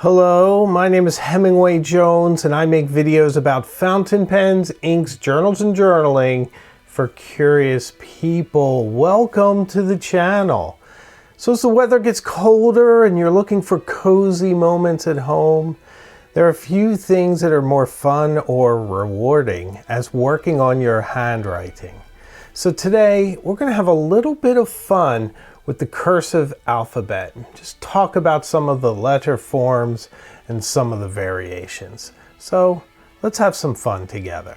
Hello, my name is Hemingway Jones and I make videos about fountain pens, inks, journals, and journaling for curious people. Welcome to the channel. So as the weather gets colder and you're looking for cozy moments at home, there are a few things that are more fun or rewarding as working on your handwriting. So today we're going to have a little bit of fun with the cursive alphabet. Just talk about some of the letter forms and some of the variations. So let's have some fun together.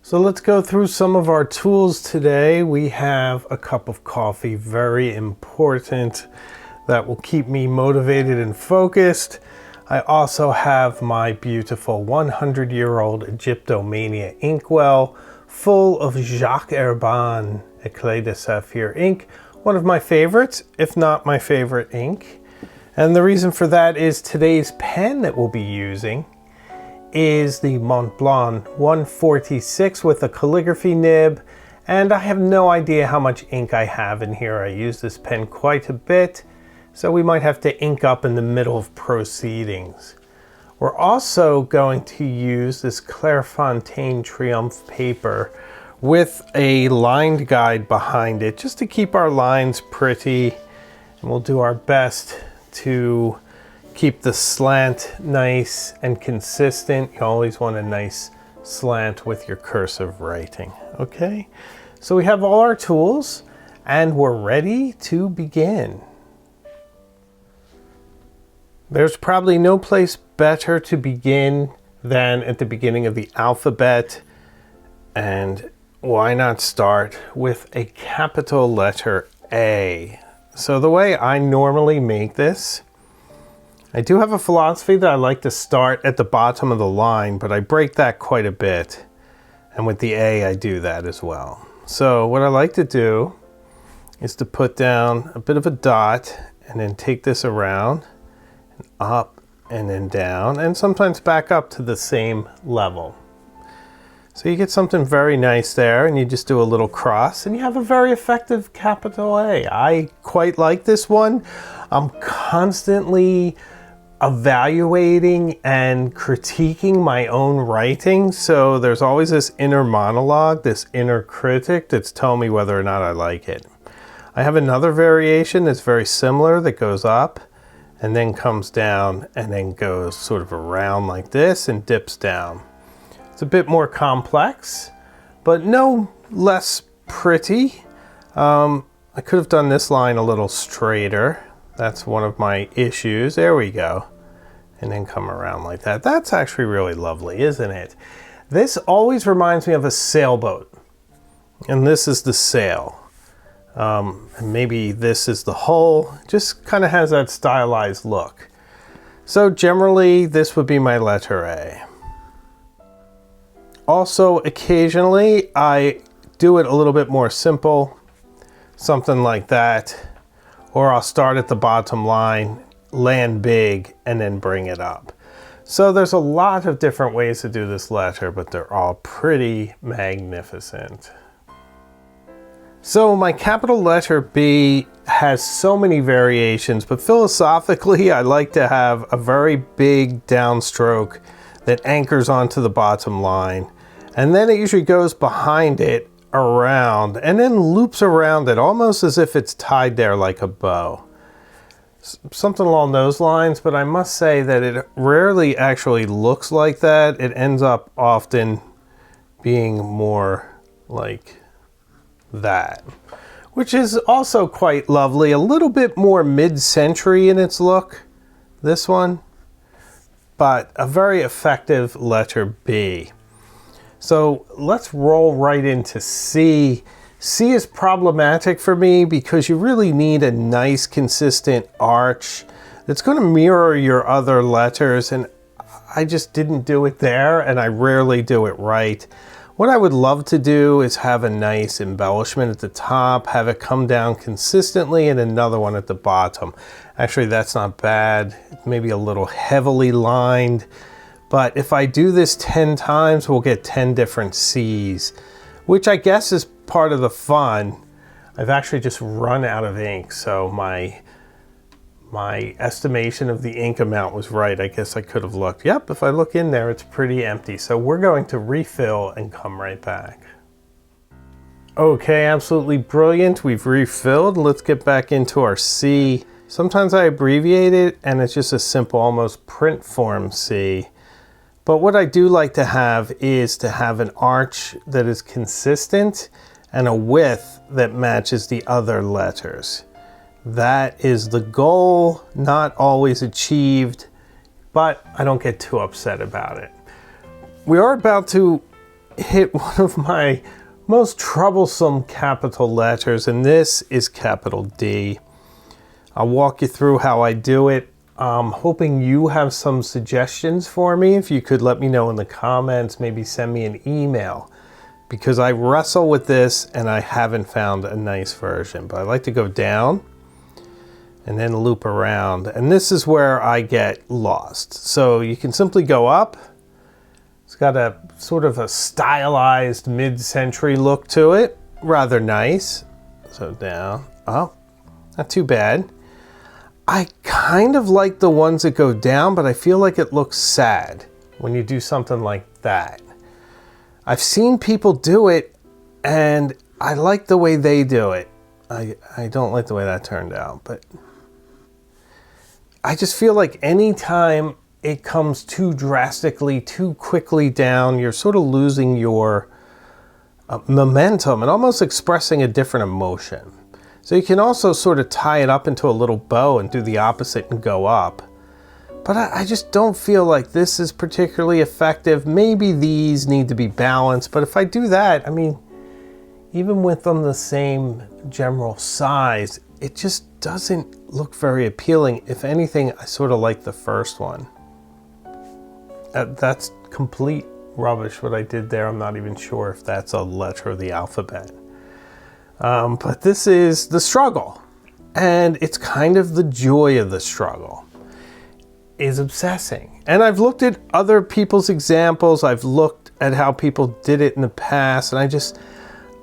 So let's go through some of our tools today. We have a cup of coffee, very important. That will keep me motivated and focused. I also have my beautiful 100-year-old Egyptomania inkwell full of Jacques Herbin Eclat de Saphir ink, one of my favorites, if not my favorite ink. And the reason for that is today's pen that we'll be using is the Mont Blanc 146 with a calligraphy nib, and I have no idea how much ink I have in here. I use this pen quite a bit, so we might have to ink up in the middle of proceedings. We're also going to use this Clairefontaine Triomphe paper with a lined guide behind it, just to keep our lines pretty. And we'll do our best to keep the slant nice and consistent. You always want a nice slant with your cursive writing, okay? So we have all our tools and we're ready to begin. There's probably no place better to begin than at the beginning of the alphabet. And why not start with a capital letter A? So the way I normally make this, I do have a philosophy that I like to start at the bottom of the line, but I break that quite a bit. And with the A, I do that as well. So what I like to do is to put down a bit of a dot and then take this around, up and then down, and sometimes back up to the same level. So you get something very nice there, and you just do a little cross and you have a very effective capital A. I quite like this one. I'm constantly evaluating and critiquing my own writing, so there's always this inner monologue, this inner critic that's telling me whether or not I like it. I have another variation that's very similar that goes up and then comes down and then goes sort of around like this and dips down. It's a bit more complex, but no less pretty. I could have done this line a little straighter. That's one of my issues. There we go. And then come around like that. That's actually really lovely, isn't it? This always reminds me of a sailboat. And this is the sail. And maybe this is the hull. Just kind of has that stylized look. So generally this would be my letter A. Also occasionally I do it a little bit more simple, something like that, or I'll start at the bottom line, land big, and then bring it up. So there's a lot of different ways to do this letter, but they're all pretty magnificent. So my capital letter B has so many variations, but philosophically I like to have a very big downstroke that anchors onto the bottom line, and then it usually goes behind it around and then loops around it almost as if it's tied there like a bow. Something along those lines, but I must say that it rarely actually looks like that. It ends up often being more like that, which is also quite lovely. A little bit more mid-century in its look, this one, but a very effective letter B. So let's roll right into C. C is problematic for me because you really need a nice consistent arch that's going to mirror your other letters, and I just didn't do it there, and I rarely do it right. What I would love to do is have a nice embellishment at the top, have it come down consistently, and another one at the bottom. Actually, that's not bad. Maybe a little heavily lined, but if I do this 10 times, we'll get 10 different C's, which I guess is part of the fun. I've actually just run out of ink, so my estimation of the ink amount was right. I guess I could have looked. Yep, if I look in there, it's pretty empty. So we're going to refill and come right back. Okay, absolutely brilliant. We've refilled. Let's get back into our C. Sometimes I abbreviate it and it's just a simple, almost print form C. But what I do like to have is to have an arch that is consistent and a width that matches the other letters. That is the goal, not always achieved, but I don't get too upset about it. We are about to hit one of my most troublesome capital letters, and this is capital D. I'll walk you through how I do it. I'm hoping you have some suggestions for me. If you could let me know in the comments, maybe send me an email, because I wrestle with this and I haven't found a nice version. But I like to go down and then loop around, and this is where I get lost. So you can simply go up. It's got a sort of a stylized mid-century look to it, rather nice. So down, up, not too bad. I kind of like the ones that go down, but I feel like it looks sad when you do something like that. I've seen people do it, and I like the way they do it. I don't like the way that turned out, but I just feel like anytime it comes too drastically, too quickly down, you're sort of losing your momentum and almost expressing a different emotion. So you can also sort of tie it up into a little bow and do the opposite and go up. But I just don't feel like this is particularly effective. Maybe these need to be balanced, but if I do that, I mean, even with them the same general size, it just doesn't look very appealing. If anything, I sort of like the first one. That's complete rubbish what I did there. I'm not even sure if that's a letter of the alphabet. But this is the struggle, and it's kind of the joy of the struggle, is obsessing. And I've looked at other people's examples, I've looked at how people did it in the past, and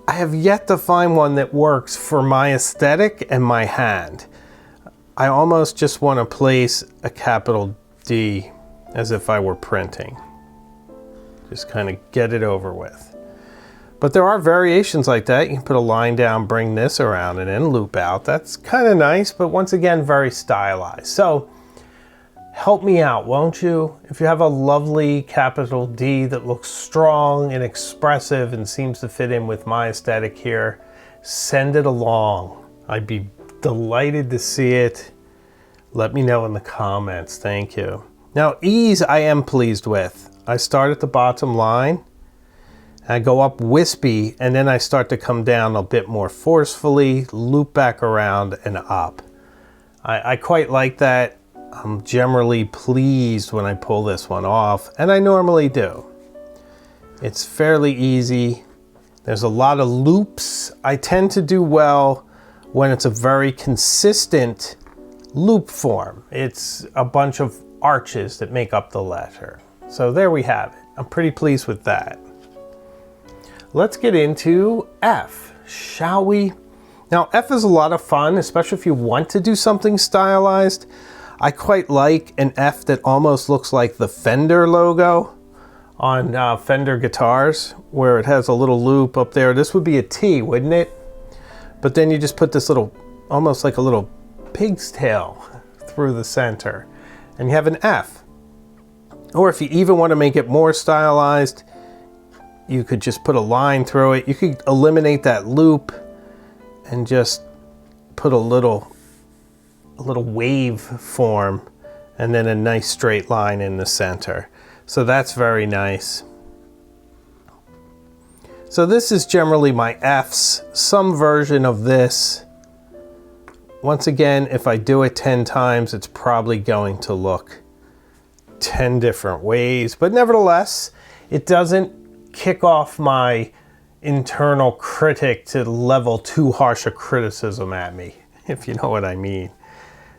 I have yet to find one that works for my aesthetic and my hand. I almost just want to place a capital D as if I were printing. Just kind of get it over with. But there are variations like that. You can put a line down, bring this around, and then loop out. That's kind of nice, but once again, very stylized. So help me out, won't you? If you have a lovely capital D that looks strong and expressive and seems to fit in with my aesthetic here, send it along. I'd be delighted to see it. Let me know in the comments. Thank you. Now, E's I am pleased with. I start at the bottom line. I go up wispy, and then I start to come down a bit more forcefully, loop back around and up. I quite like that. I'm generally pleased when I pull this one off, and I normally do. It's fairly easy. There's a lot of loops. I tend to do well when it's a very consistent loop form. It's a bunch of arches that make up the letter. So there we have it. I'm pretty pleased with that. Let's get into F, shall we? Now, F is a lot of fun, especially if you want to do something stylized. I quite like an F that almost looks like the Fender logo on Fender guitars, where it has a little loop up there. This would be a T, wouldn't it? But then you just put this little, almost like a little pig's tail through the center, and you have an F. Or if you even want to make it more stylized, you could just put a line through it. You could eliminate that loop and just put a little wave form and then a nice straight line in the center. So that's very nice. So this is generally my F's, some version of this. Once again, if I do it 10 times, it's probably going to look 10 different ways, but nevertheless, it doesn't kick off my internal critic to level too harsh a criticism at me, if you know what I mean.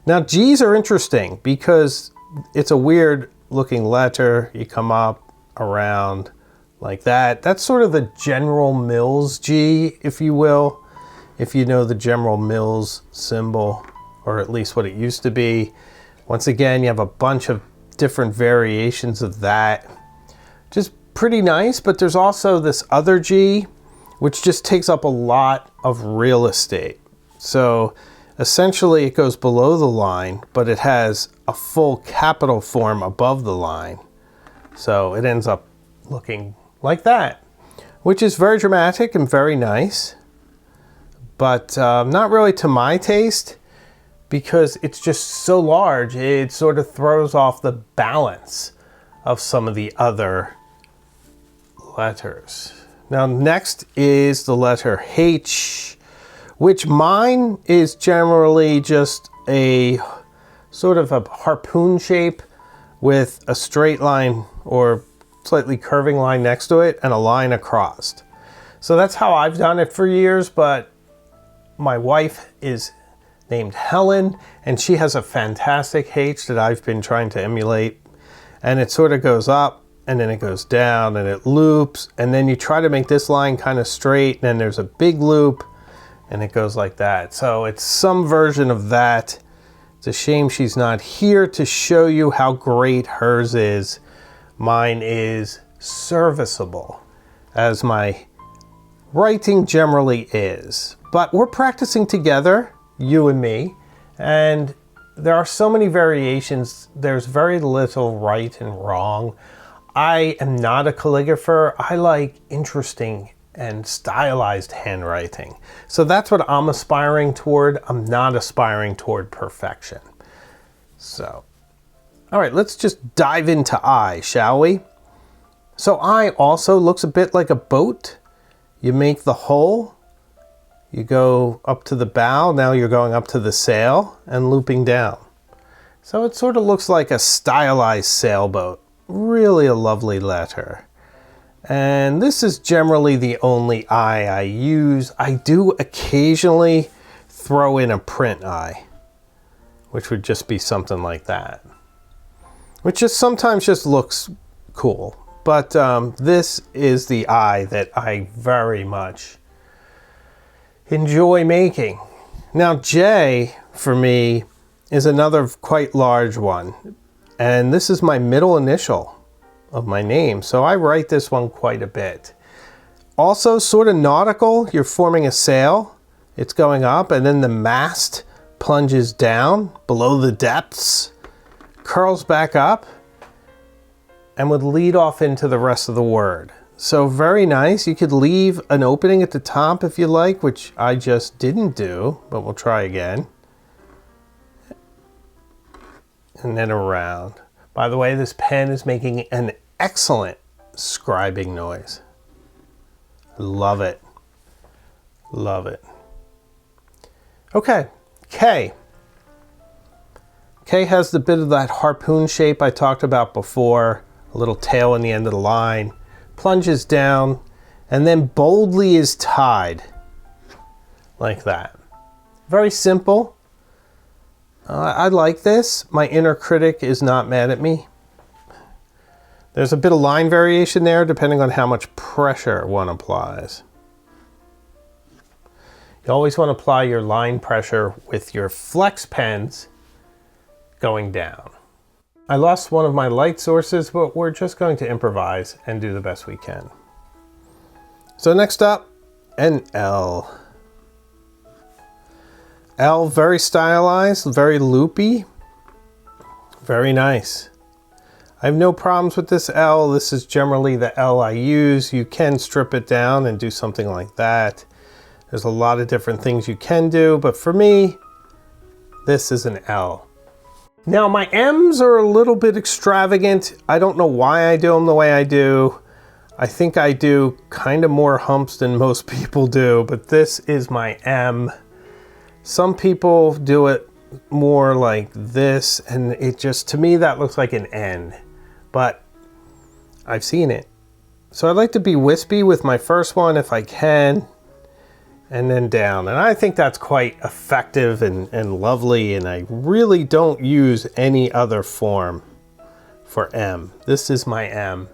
Now, G's are interesting because it's a weird looking letter. You come up, around, like that. That's sort of the General Mills G, if you will, if you know the General Mills symbol, or at least what it used to be. Once again, you have a bunch of different variations of that. Just pretty nice, but there's also this other G, which just takes up a lot of real estate. So essentially it goes below the line, but it has a full capital form above the line. So it ends up looking like that, which is very dramatic and very nice, but not really to my taste, because it's just so large. It sort of throws off the balance of some of the other letters. Now next is the letter H, which mine is generally just a sort of a harpoon shape with a straight line or slightly curving line next to it and a line across. So that's how I've done it for years, but my wife is named Helen, and she has a fantastic H that I've been trying to emulate, and it sort of goes up and then it goes down and it loops, and then you try to make this line kind of straight, and then there's a big loop and it goes like that. So it's some version of that. It's a shame she's not here to show you how great hers is. Mine is serviceable, as my writing generally is, but we're practicing together, you and me, and there are so many variations. There's very little right and wrong. I am not a calligrapher. I like interesting and stylized handwriting. So that's what I'm aspiring toward. I'm not aspiring toward perfection. So, all right, let's just dive into I, shall we? So I also looks a bit like a boat. You make the hull, you go up to the bow, now you're going up to the sail and looping down. So it sort of looks like a stylized sailboat. Really a lovely letter. And this is generally the only I use. I do occasionally throw in a print I, which would just be something like that, which just sometimes just looks cool. But this is the I that I very much enjoy making. Now J, for me, is another quite large one. And this is my middle initial of my name. So I write this one quite a bit. Also sort of nautical. You're forming a sail. It's going up, and then the mast plunges down below the depths, curls back up, and would lead off into the rest of the word. So very nice. You could leave an opening at the top if you like, which I just didn't do, but we'll try again. And then around. By the way, this pen is making an excellent scribing noise. Love it. Love it. Okay, K. K has the bit of that harpoon shape I talked about before, a little tail in the end of the line, plunges down, and then boldly is tied, like that. Very simple. I like this. My inner critic is not mad at me. There's a bit of line variation there depending on how much pressure one applies. You always want to apply your line pressure with your flex pens going down. I lost one of my light sources, but we're just going to improvise and do the best we can. So next up, an L. L, very stylized, very loopy, very nice. I have no problems with this L. This is generally the L I use. You can strip it down and do something like that. There's a lot of different things you can do, but for me, this is an L. Now my M's are a little bit extravagant. I don't know why I do them the way I do. I think I do kind of more humps than most people do, but this is my M. Some people do it more like this, and it just, to me, that looks like an N, but I've seen it. So I'd like to be wispy with my first one if I can, and then down. And I think that's quite effective and lovely, and I really don't use any other form for M. This is my M.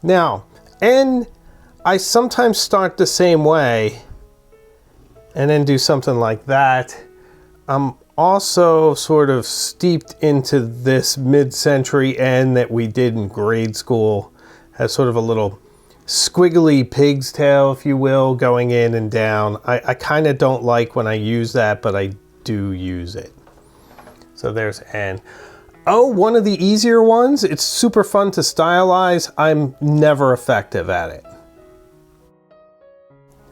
Now, And I sometimes start the same way and then do something like that. I'm also sort of steeped into this mid-century N that we did in grade school. Has sort of a little squiggly pig's tail, if you will, going in and down. I kind of don't like when I use that, but I do use it. So there's N. Oh, one of the easier ones. It's super fun to stylize. I'm never effective at it.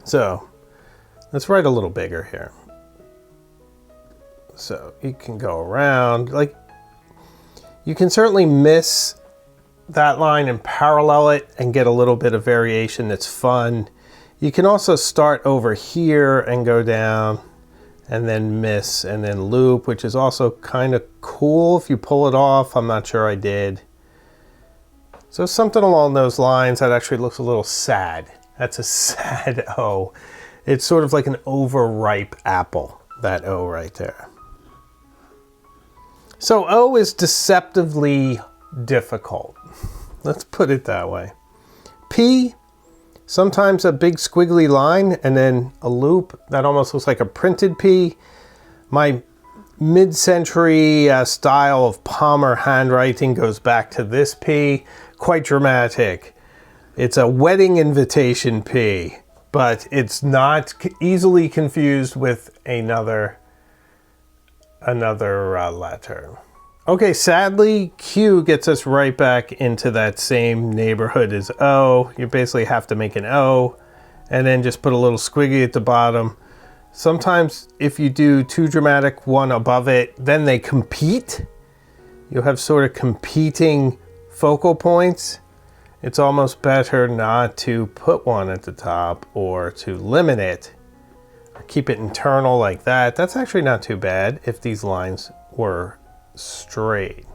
So let's write a little bigger here. So you can go around, like, you can certainly miss that line and parallel it and get a little bit of variation that's fun. You can also start over here and go down and then miss and then loop, which is also kind of cool if you pull it off. I'm not sure I did. So something along those lines. That actually looks a little sad. That's a sad O. It's sort of like an overripe apple, that O right there. So O is deceptively difficult. Let's put it that way. P, sometimes a big squiggly line and then a loop that almost looks like a printed P. My mid-century style of Palmer handwriting goes back to this P. Quite dramatic. It's a wedding invitation P, but it's not easily confused with another letter. Okay, sadly, Q gets us right back into that same neighborhood as O. You basically have to make an O and then just put a little squiggly at the bottom. Sometimes if you do too dramatic one above it, then they compete. You'll have sort of competing focal points. It's almost better not to put one at the top or to limit it. Keep it internal like that. That's actually not too bad if these lines were straight.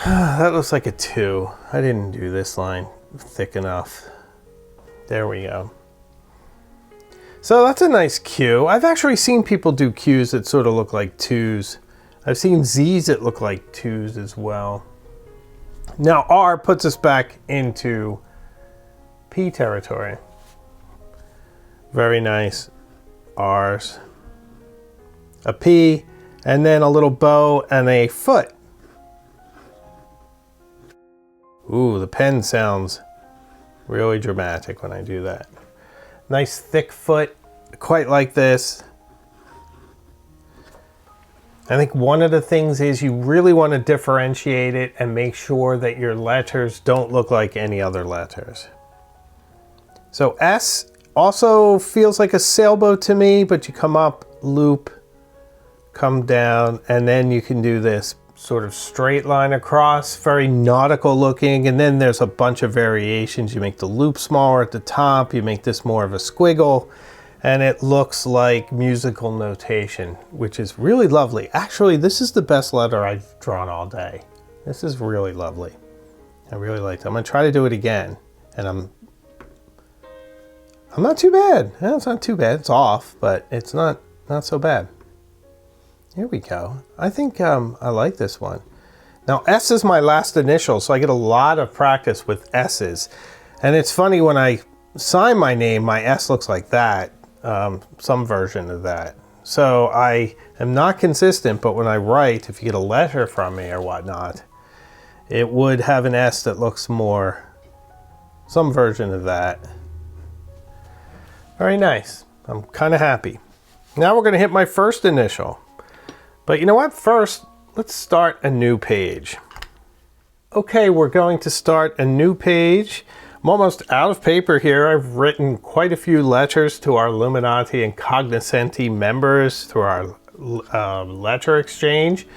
That looks like a 2. I didn't do this line thick enough. There we go. So that's a nice Q. I've actually seen people do Qs that sort of look like 2s. I've seen Zs that look like 2s as well. Now R puts us back into P territory. Very nice. R's. A P, and then a little bow and a foot. Ooh, the pen sounds really dramatic when I do that. Nice thick foot, quite like this. I think one of the things is you really want to differentiate it and make sure that your letters don't look like any other letters. So S also feels like a sailboat to me, but you come up, loop, come down, and then you can do this sort of straight line across, very nautical looking, and then there's a bunch of variations. You make the loop smaller at the top, you make this more of a squiggle, and it looks like musical notation, which is really lovely. Actually, this is the best letter I've drawn all day. This is really lovely. I really like it. I'm gonna try to do it again, and I'm not too bad. It's not too bad. It's off, but it's not so bad. Here we go. I think I like this one. Now S is my last initial, so I get a lot of practice with S's. And it's funny, when I sign my name, my S looks like that, some version of that. So I am not consistent, but when I write, if you get a letter from me or whatnot, it would have an S that looks more, some version of that. Very nice. I'm kind of happy. Now we're going to hit my first initial. But you know what? First, let's start a new page. Okay, we're going to start a new page. I'm almost out of paper here. I've written quite a few letters to our Illuminati and Cognoscenti members through our letter exchange.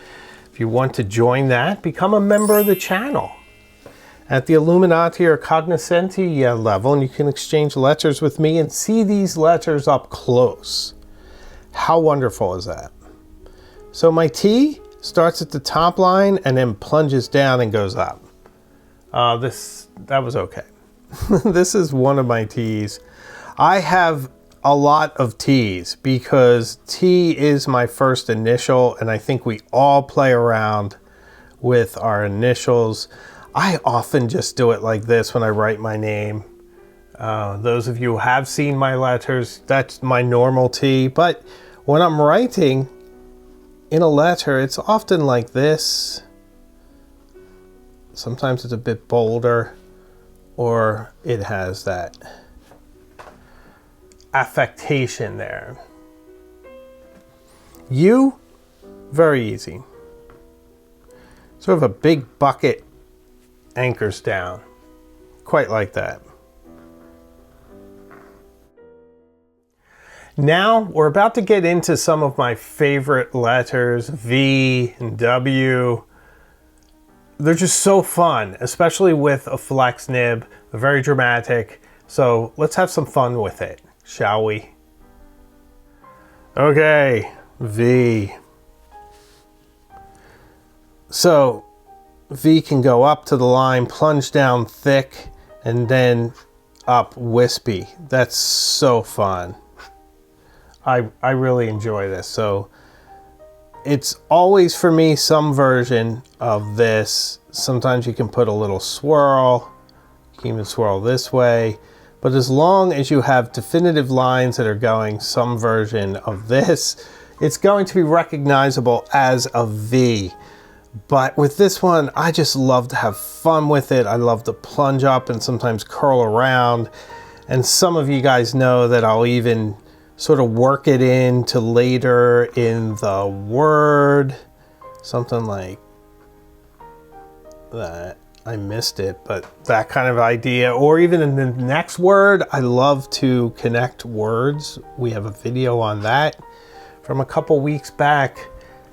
If you want to join that, become a member of the channel at the Illuminati or Cognoscenti level, and you can exchange letters with me and see these letters up close. How wonderful is that? So my T starts at the top line and then plunges down and goes up. That was okay. This is one of my T's. I have a lot of T's because T is my first initial, and I think we all play around with our initials. I often just do it like this when I write my name. Those of you who have seen my letters, that's my normal T. But when I'm writing in a letter, it's often like this. Sometimes it's a bit bolder, or it has that affectation there. U, very easy. Sort of a big bucket anchors down. Quite like that. Now we're about to get into some of my favorite letters, V and W. They're just so fun, especially with a flex nib. They're very dramatic. So let's have some fun with it, shall we? Okay, V. So V can go up to the line, plunge down thick, and then up wispy. That's so fun. I really enjoy this. So it's always for me some version of this. Sometimes you can put a little swirl. You can even swirl this way. But as long as you have definitive lines that are going some version of this, it's going to be recognizable as a V. But with this one, I just love to have fun with it. I love to plunge up and sometimes curl around. And some of you guys know that I'll even sort of work it into later in the word. Something like that. I missed it, but that kind of idea. Or even in the next word, I love to connect words. We have a video on that from a couple weeks back.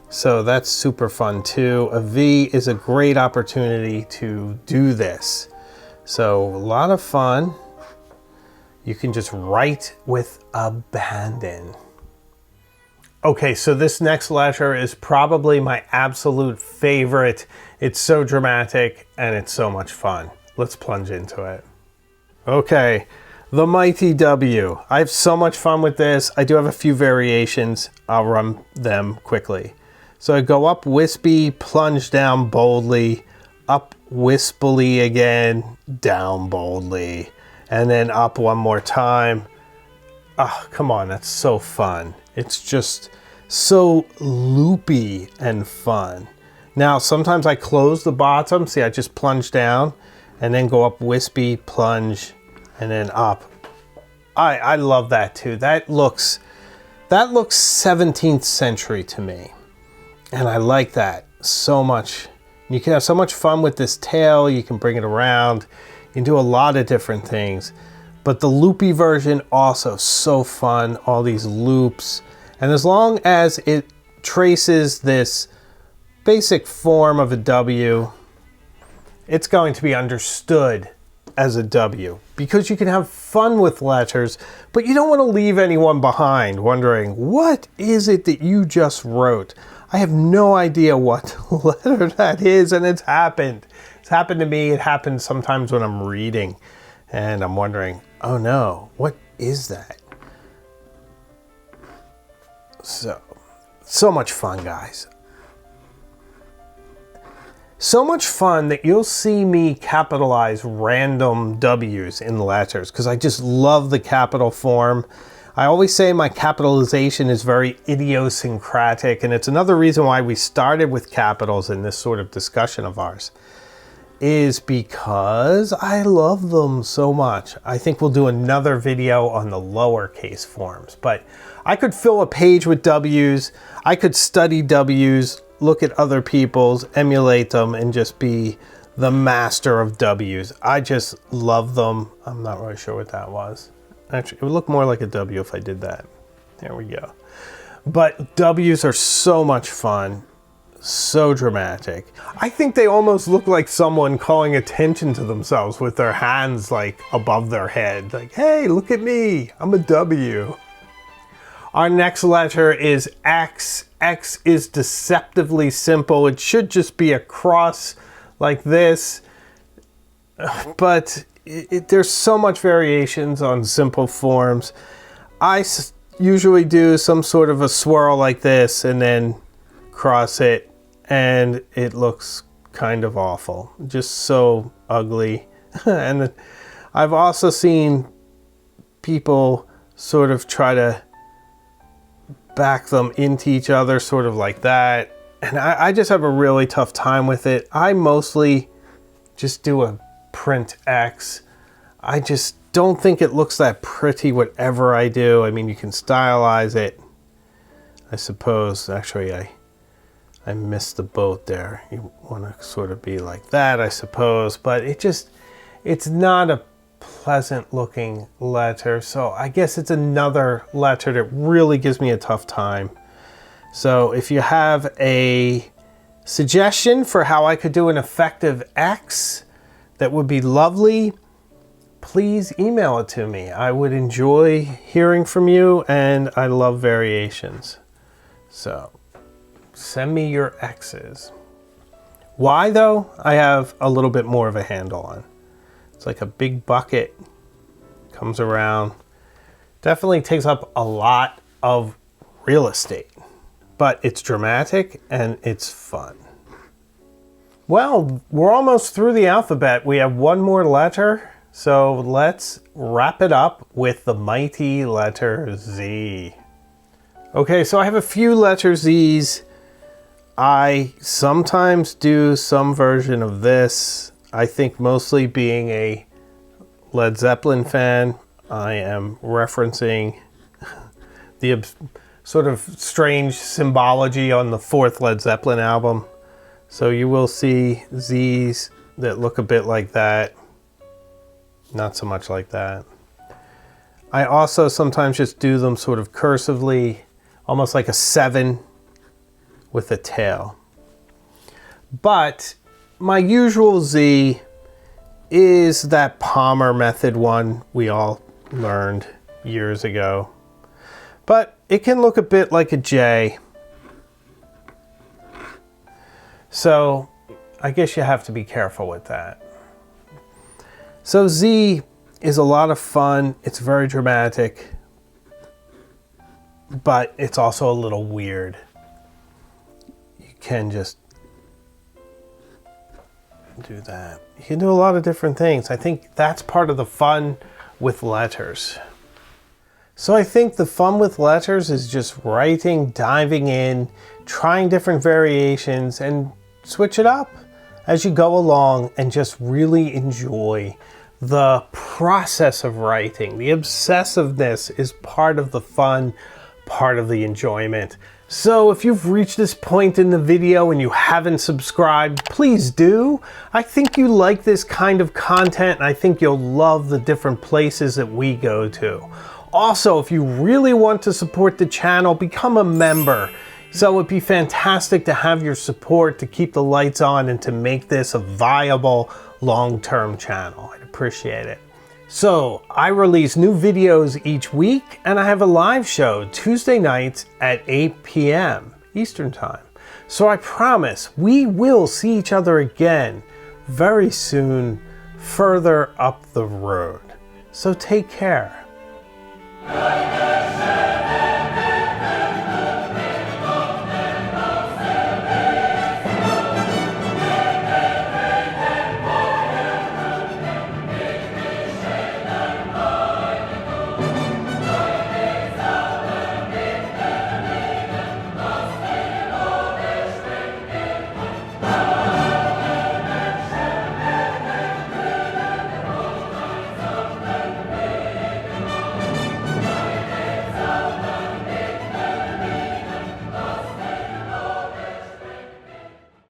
So that's super fun too. A V is a great opportunity to do this. So a lot of fun. You can just write with abandon. Okay, so this next letter is probably my absolute favorite. It's so dramatic and it's so much fun. Let's plunge into it. Okay, the mighty W. I have so much fun with this. I do have a few variations. I'll run them quickly. So I go up wispy, plunge down boldly, up wispily again, down boldly, and then up one more time. Oh, come on, that's so fun. It's just so loopy and fun. Now, sometimes I close the bottom. See, I just plunge down and then go up wispy, plunge, and then up. I love that too. That looks 17th century to me. And I like that so much. You can have so much fun with this tail. You can bring it around. You can do a lot of different things. But the loopy version also so fun. All these loops. And as long as it traces this basic form of a W, it's going to be understood as a W. Because you can have fun with letters, but you don't want to leave anyone behind wondering, what is it that you just wrote? I have no idea what letter that is, and it's happened. It's happened to me. It happens sometimes when I'm reading, and I'm wondering, oh no, what is that? So much fun, guys. So much fun that you'll see me capitalize random W's in letters because I just love the capital form. I always say my capitalization is very idiosyncratic, and it's another reason why we started with capitals in this sort of discussion of ours, is because I love them so much. I think we'll do another video on the lowercase forms, but I could fill a page with W's. I could study W's, look at other people's, emulate them, and just be the master of W's. I just love them. I'm not really sure what that was. Actually, it would look more like a W if I did that. There we go. But W's are so much fun, so dramatic. I think they almost look like someone calling attention to themselves with their hands like above their head. Like, hey, look at me, I'm a W. Our next letter is X. X is deceptively simple. It should just be a cross like this, but there's so much variations on simple forms. I usually do some sort of a swirl like this and then cross it, and it looks kind of awful, just so ugly. And I've also seen people sort of try to back them into each other, sort of like that. And I just have a really tough time with it. I mostly just do a print X. I just don't think it looks that pretty, whatever I do. I mean, you can stylize it, I suppose. Actually, I missed the boat there. You want to sort of be like that, I suppose. But it's not a pleasant looking letter. So I guess it's another letter that really gives me a tough time. So if you have a suggestion for how I could do an effective X, that would be lovely. Please email it to me. I would enjoy hearing from you, and I love variations. So send me your X's. Why though? I have a little bit more of a handle on. It's like a big bucket, comes around. Definitely takes up a lot of real estate, but it's dramatic and it's fun. Well, we're almost through the alphabet. We have one more letter, so let's wrap it up with the mighty letter Z. Okay, so I have a few letter Z's. I sometimes do some version of this. I think mostly being a Led Zeppelin fan, I am referencing the sort of strange symbology on the fourth Led Zeppelin album. So you will see Z's that look a bit like that. Not so much like that. I also sometimes just do them sort of cursively, almost like a 7 with a tail. But my usual Z is that Palmer method one we all learned years ago. But it can look a bit like a J. So I guess you have to be careful with that. So Z is a lot of fun. It's very dramatic, but it's also a little weird. You can just do that. You can do a lot of different things. I think that's part of the fun with letters. So I think the fun with letters is just writing, diving in, trying different variations, and switch it up as you go along and just really enjoy the process of writing. The obsessiveness is part of the fun, part of the enjoyment. So if you've reached this point in the video and you haven't subscribed, please do. I think you like this kind of content, and I think you'll love the different places that we go to. Also, if you really want to support the channel, become a member. So it'd be fantastic to have your support to keep the lights on and to make this a viable long-term channel. I'd appreciate it. So I release new videos each week, and I have a live show Tuesday nights at 8 p.m. Eastern Time. So I promise we will see each other again very soon, further up the road. So take care.